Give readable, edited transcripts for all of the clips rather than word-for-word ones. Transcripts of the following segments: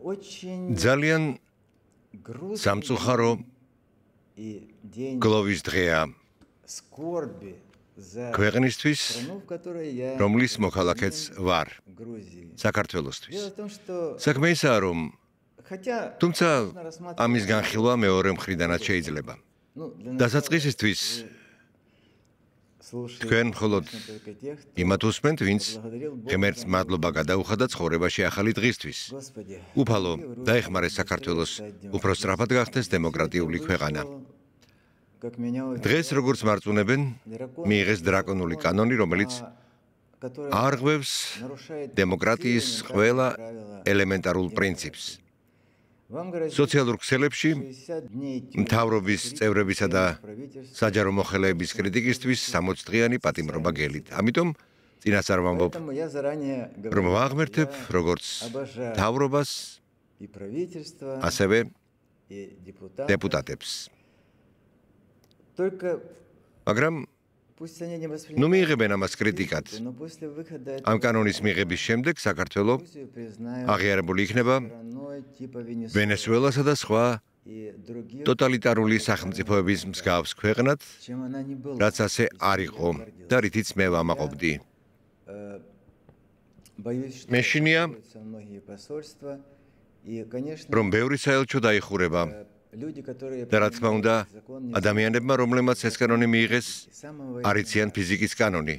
ძალიან სამწუხარო გლოვის დღეა ქვეყნისთვის, რომლის მოქალაქეც ვარ, საქართველოსთვის. საქმე ისაა, რომ თუმცა ამის განხილვა მეორე მხრიდანაც შეიძლება. დასაწყისისთვის თქვენ მხოლოდ იმათ უსმენთ, ვინც ღმერთს მადლობა გადაუხადა ცხოვრებაში ახალი დღისთვის. უფალო, დაეხმარეს საქართველოს უფრო სწრაფად გახდეს დემოკრატიული ქვეყანა. დღეს როგორც მარწმუნებენ, მიიღეს დრაკონული კანონი, რომელიც არღვევს დემოკრატიის ყველა ელემენტარულ პრინციპს. სოციალურ ქსელებში მთავრობის წევრებისა და საჯარო მოხელეების კრიტიკისთვის 60 დღიანი პატიმრობა გელით. ამიტომ წინასწარ ვამბობ, რომ ვაღმერთებ როგორც მთავრობას, ასევე დეპუტატებს. მაგრამ ნუ მიიღებენ ამას კრიტიკად. ამ კანონის მიღების შემდეგ საქართველო აღიარებული იქნება ვენესუელასა და სხვა ტოტალიტარული სახელმწიფოების მსგავს ქვეყნად, რაც ასე არ იყო და რითიც მე ვამაყობდი. მეშინია, რომ ბევრი საელჩო დაიხურება და რა თქმა უნდა, ადამიანებმა, რომლებმაც ეს კანონი მიიღეს, არიციან ფიზიკის კანონი,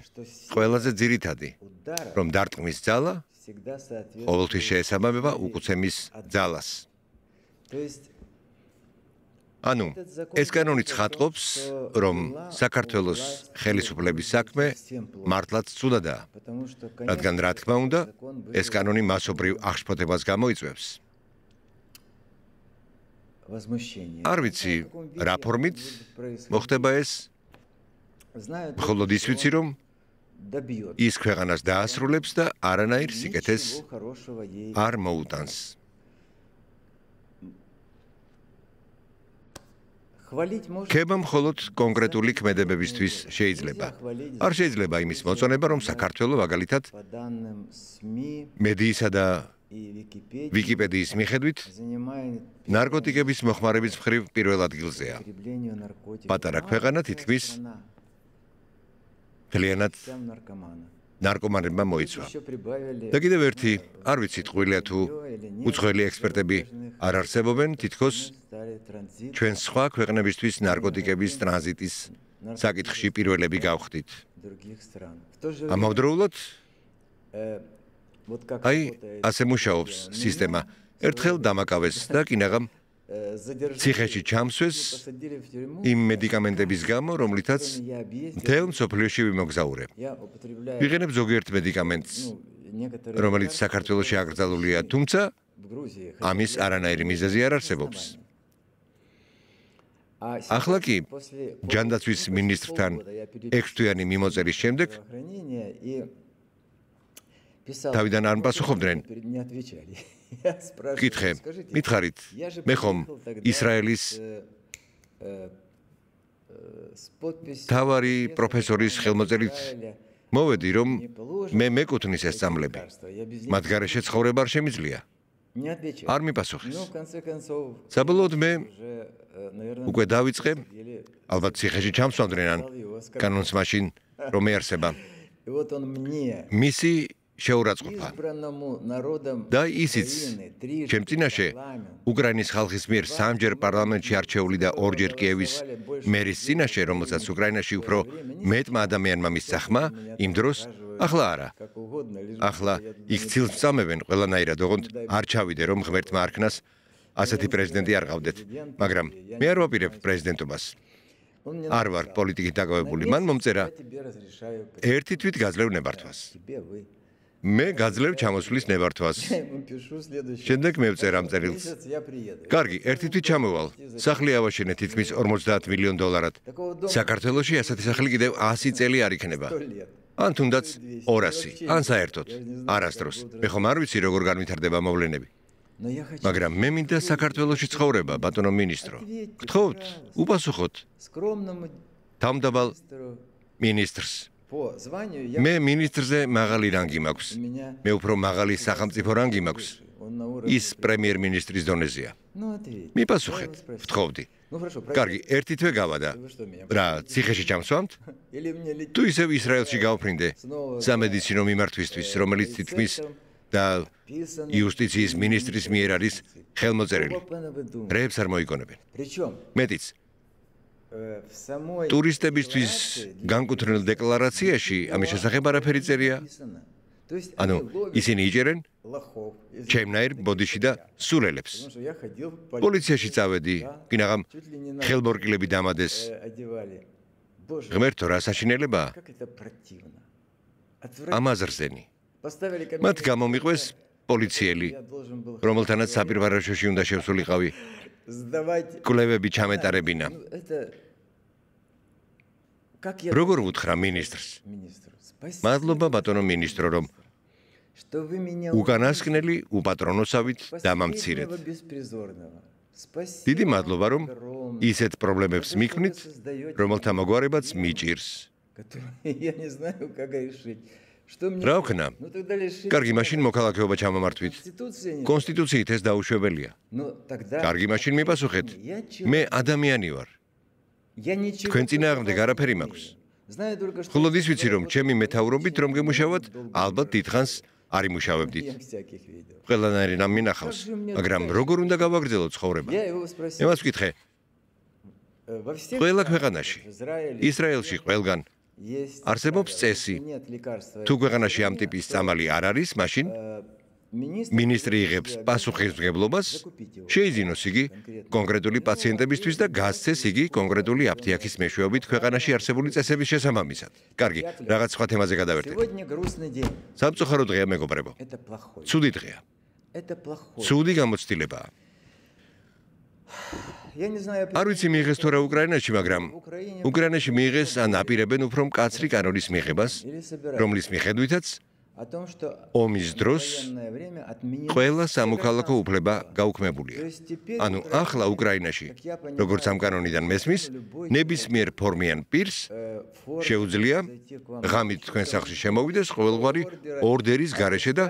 ყველაზე ძირითადი, რომ დარტყმის ძალა ყოველთვის შეესაბამება უკუცემის ძალას. ანუ, ეს კანონი ცხადყოფს, რომ საქართველოს ხელისუფლების საქმე მართლაც ცუდადაა, რადგან რა თქმა უნდა, ეს კანონი მასობრივ აღშფოთებას გამოიწვევს. არ ვიცი, რა ფორმით მოხდება ეს, მხოლოდ ის ვიცი, რომ ის ქვეყანას დაასრულებს და არანაირ სიკეთეს არ მოუტანს. ქება მხოლოდ კონკრეტული ქმედებებისთვის შეიძლება. არ შეიძლება იმის მოწონება, რომ საქართველო მაგალითად მედიისა და ვიკიპედიის მიხედვით ნარკოტიკების მოხმარების მხრივ პირველ ადგილზეა. პატარა ქვეყანა თითქმის მთლიანად ნარკომანებმა მოიცვა. და კიდევ ერთი, არ ვიცი ტყუილია თუ უცხოელი ექსპერტები არ არსებობენ, თითქოს ჩვენ სხვა ქვეყნებისთვის ნარკოტიკების ტრანზიტის საკითხში პირველები გავხდით. ამავდროულად აი, ასე მუშაობს სისტემა. ერთხელ დამაკავეს და კინაღამ ციხეში ჩამსვეს იმ მედიკამენტების გამო, რომლითაც მთელ მსოფლიოში ვიმოგზაურე. ვიღენებ ზოგიერთ მედიკამენტს, რომელიც საქართველოში აკრძალულია, თუმცა ამის არანაირი მიზეზი არ არსებობს. ახლა კი ჯანდაცვის მინისტრთან 6 თვიანი მიმოწერის შემდეგ თავიდან არ პასუხობდნენ. ვკითხე, მითხარით, მე ხომ ისრაელის თავარი პროფესორის ხელმოწერით მოვედი, რომ მე მეკუთვნის ეს წამლები. მათ გარეშე ცხოვრება არ შემიძლია. არ მიპასუხეს. საბოლოოდ მე უკვე დავიწყე, ალბათ ციხეში ჩამსვამდნენ ან კანონს მაშინ რომ ეარსება. მისი შეურაცხყოფა. და ისიც ჩემ წინაშე უკრაინის ხალხის მიერ 3-ჯერ პარლამენტში არჩეული და 2-ჯერ კიევის მერის წინაშე, რომელსაც უკრაინაში უფრო მეტმა ადამიანმა მისცა ხმა, იმ დროს ახლა არა. ახლა იქ ცილს წამებენ ყველანაირად, ოღონდ არ ჩავიდე, რომ ღმერთმა არქნას ასეთი პრეზიდენტი არ ყავდეთ. მაგრამ მე არ ვაპირებ პრეზიდენტობას. არ ვარ პოლიტიკით დაკავებული. მან მომწერა ერთი თვით გაძლევ ნებართვას. მე გაძლევ ჩამოსვლის ნებართვას. შემდეგ მევწერ ამ წერილს. კარგი, ერთი თვით ჩამოვალ. სახლი ავაშენე თითქმის $50 მილიონ. საქართველოში ასეთი სახლი კიდევ 100 წელი არ იქნება. ან თუნდაც 200, ან საერთოდ არასდროს. მე ხომ არ ვიცი როგორ განვითარდება მოვლენები. მაგრამ მე მინდა საქართველოში ცხოვრება, ბატონო მინისტრო. გთხოვთ, უპასუხოთ თავმდაბალ მინისტრს. მე მინისტრზე მაღალი რანგი მაქვს. მე უფრო მაღალი სახელმწიფო რანგი მაქვს. ის პრემიერ-მინისტრის დონეზეა. მიპასუხეთ, ვთხოვდი. კარგი, ერთი თვე გავადა. რა, ციხეში ჩამსვამთ? თუ ისევ ისრაელში გავფრინდე სამედიცინო მიმართვისთვის, რომელიც თითქმის და იუსტიციის მინისტრის მიერ არის ხელმოწერილი. რეებს არ მოიგონებენ. მეტიც. ტურისტებისთვის განკუთვნილ დეკლარაციაში ამის შესახებ არაფერი წერია. ანუ ისინი იჭერენ ჩემნაირ ბოდიში და სულელებს. პოლიციაში წავედი, კინაღამ ხელბორკილები დამადეს. ღმერთო, რა საშინელებაა? ამაზრზენი. მათ გამომიყვეს პოლიციელი, რომელთანაც საპირვარაშოში უნდა შევსულიყავი. კვლევები ჩამეტარებინა. როგორ ვუთხრა მინისტრს? მადლობა ბატონო მინისტრო, რომ უკანასკნელი უპატრონოსავით დამამცირეთ. დიდი მადლობა, რომ ისეთ პრობლემებს მიქმნით, რომელთა მოგვარებაც მიჭირს. რა ვქნა? კარგი, მაშინ მოქალაქეობა ჩამომართვით. კონსტიტუციით ეს დაუშვებელია. კარგი, მაშინ მიპასუხეთ. მე ადამიანი ვარ. თქვენ წინააღმდეგ არაფერი მაქვს. მხოლოდ ის ვიცი, რომ ჩემი მეთაურობით რომ გემუშავოთ, ალბათ დიდხანს არ იმუშავებდით. ყველანაირი რამ მინახავს, მაგრამ როგორ უნდა გავაგრძელოთ ცხოვრება? მე მას ვკითხე. ყველა ქვეყანაში, ისრაელში ყველგან არსებობს წესი. თუ ქვეყანაში ამ ტიპის წამალი არ არის, მაშინ მინისტრი იღებს პასუხისმგებლობას, შეიძინოს იგი კონკრეტული პაციენტებისთვის და გასცეს იგი კონკრეტული აფთიაქის მეშვეობით ქვეყანაში არსებული წესების შესაბამისად. კარგი, რაღაც სხვა თემაზე გადავერთეთ. სამწუხარო დღეა, მეგობრებო. ცუდი დღეა. ცუდი გამოცდილებაა. არ ვიცი მიიღეს თუ რა უკრაინაში, მაგრამ უკრაინაში მიიღეს ან აპირებენ უფრო მკაცრი კანონის მიღებას, რომლის მიხედვითაც ომის დროს ყველა სამოქალაქო უფლება გაუქმებულია. ანუ ახლა უკრაინაში, როგორც ამ კანონიდან მესმის, ნებისმიერ ფორმიან პირს შეუძლია ღამით თქვენ სახლში შემოვიდეს ყოველგვარი ორდერის გარეშე და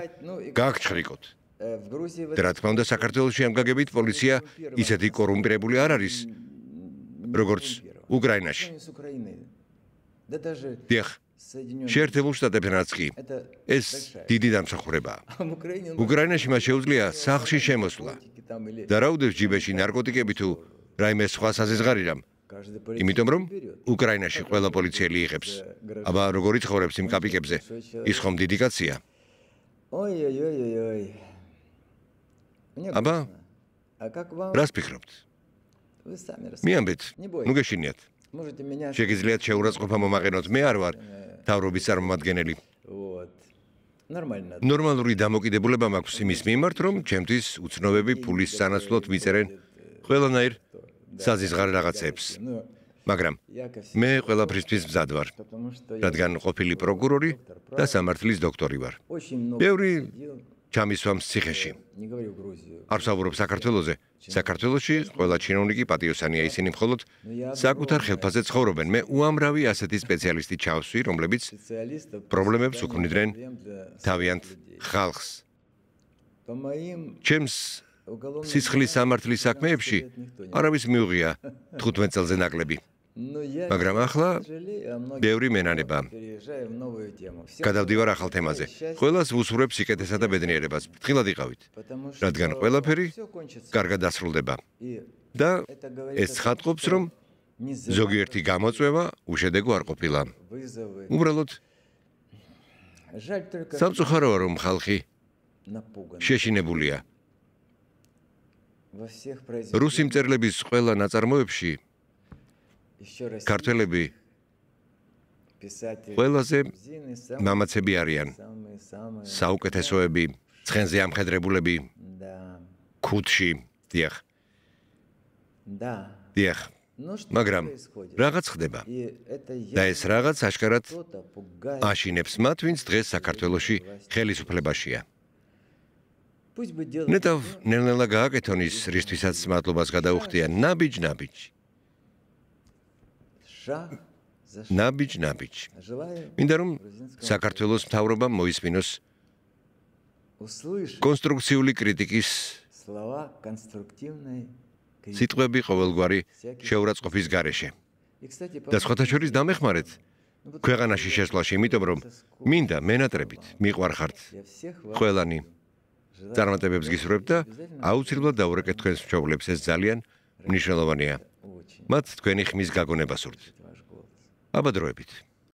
გააგჩხრიკოთ. რა თქმა უნდა, საქართველოში ამ გაგებით პოლიცია ისეთი კორუმპირებული არ არის, როგორც უკრაინაში. დიახ, შეერთებულ შტატებთანაც კი ეს დიდი დამსახურებაა. უკრაინაში მას შეუძლია სახლში შემოსვლა და რა უდევს ჯიბეში ნარკოტიკები თუ რაიმე სხვა საზღარი რამ. იმიტომ რომ უკრაინაში ყველა პოლიციელი იღებს. აბა როგორ იცხოვრებს იმ კაპიკებზე? ის ხომ დიდი კაცია. აბა რას ფიქრობთ? მიამბეთ, ნუ გეშინიათ. შეგიძლიათ შეურაცხყოფა მომაყენოთ, მე არ ვარ თავრობის წარმომადგენელი. ნორმალური დამოკიდებულება მაქვს იმის მიმართ, რომ ჩემთვის უცნობები ფულის სანაცვლოდ მიწერენ ყველანაირ საზიზღარ რაღაცებს. მაგრამ მე ყველაფრისთვის მზად ვარ, რადგან ყოფილი პროკურორი და სამართლის დოქტორი ვარ. ბევრი ჩამისვამს ციხეში. არ ვსაუბრობ საქართველოზე. საქართველოში ყველა ჩინოვნიკი პატიოსანია, ისინი მხოლოდ საკუთარ ხელფასზე ცხოვრობენ. მე უამრავი ასეთი სპეციალისტი ჩავსვი, რომლებიც პრობლემებს უქმნიდნენ თავიანთ ხალხს. ჩემს სისხლის სამართლის საქმეებში არავის მიუღია 15 წელზე ნაკლები. მაგრამ ახლა ბევრი მენანება. გადავდივარ ახალ თემაზე. ყველას ვუსურვებ სიკეთესა და ბედნიერებას. ფრთხილად იყავით, რადგან ყველაფერი კარგად დასრულდება. და ეს ცხადყოფს, რომ ზოგიერთი გამოწვევა უშედეგო არ ყოფილა. უბრალოდ სამწუხაროა, რომ ხალხი შეშინებულია. რუსი მწერლების ყველა ნაწარმოებში ქართველები ყველაზე მამაცები არიან. საუკეთესოები, ცხენზე ამხედრებულები, ქუდში, დიახ. დიახ. მაგრამ რაღაც ხდება. და ეს რაღაც აშკარად აშინებს მათ, ვინც დღეს საქართველოში ხელისუფლებაშია. ნეტავ ნელ-ნელა გააკეთონ ის, რისთვისაც მადლობას გადაუხდიან. ნაბიჯ. ნაბიჯ. მინდა რომ საქართველოს მთავრობამ მოისმინოს კონსტრუქციული კრიტიკის სიტყვები ყოველგვარი შეურაცხყოფის გარეშე. და სხვათა შორის დამეხმარეთ ქვეყანაში შესვლაში, იმიტომ რომ მინდა მენატრებით მიყვარხართ ყველანი წარმატებებს გისურვებთ და აუცილებლად დაურეკეთ თქვენს მშობლებს, ეს ძალიან მნიშვნელოვანია. მათ თქვენი ხმის გაგონება სურთ. აბა დროებით.